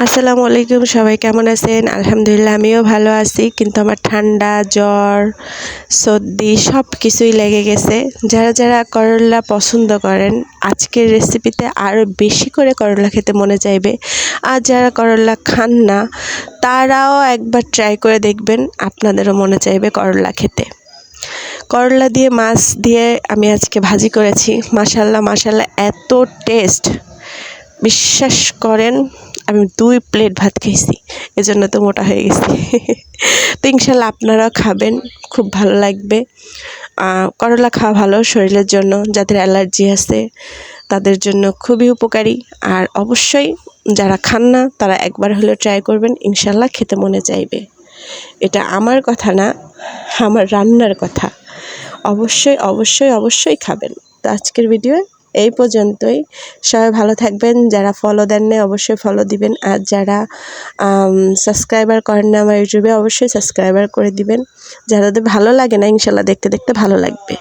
আসসালামু আলাইকুম, সবাই কেমন আছেন? আলহামদুলিল্লাহ আমিও ভালো আছি, কিন্তু আমার ঠান্ডা জ্বর সর্দি সব কিছুই লেগে গেছে। যারা যারা করলা পছন্দ করেন আজকের রেসিপিতে আরও বেশি করে করলা খেতে মনে চাইবে, আর যারা করলা খান না তারাও একবার ট্রাই করে দেখবেন, আপনাদেরও মনে চাইবে করলা খেতে। করলা দিয়ে মাছ দিয়ে আমি আজকে ভাজি করেছি। মাশাল্লাহ এত টেস্ট, বিশ্বাস করেন আমি 2 প্লেট ভাত খেয়েছি, এজন্য তো মোটা হয়ে গেছি। তো ইনশাল্লাহ আপনারাও খাবেন, খুব ভালো লাগবে। করলা খাওয়া ভালো শরীরের জন্য, যাদের অ্যালার্জি আছে তাদের জন্য খুবই উপকারী। আর অবশ্যই যারা খান না তারা একবার হলেও ট্রাই করবেন, ইনশাল্লাহ খেতে মনে চাইবে। এটা আমার কথা না, আমার রান্নার কথা। অবশ্যই খাবেন। তো আজকের ভিডিও এই পর্যন্তই। সবাই ভালো থাকবেন। যারা ফলো দেন না অবশ্যই ফলো দিবেন, আর যারা সাবস্ক্রাইবার করেন না আমার ইউটিউবে অবশ্যই সাবস্ক্রাইবার করে দিবেন। যাদের ভালো লাগে না ইনশাল্লাহ দেখতে দেখতে ভালো লাগবে।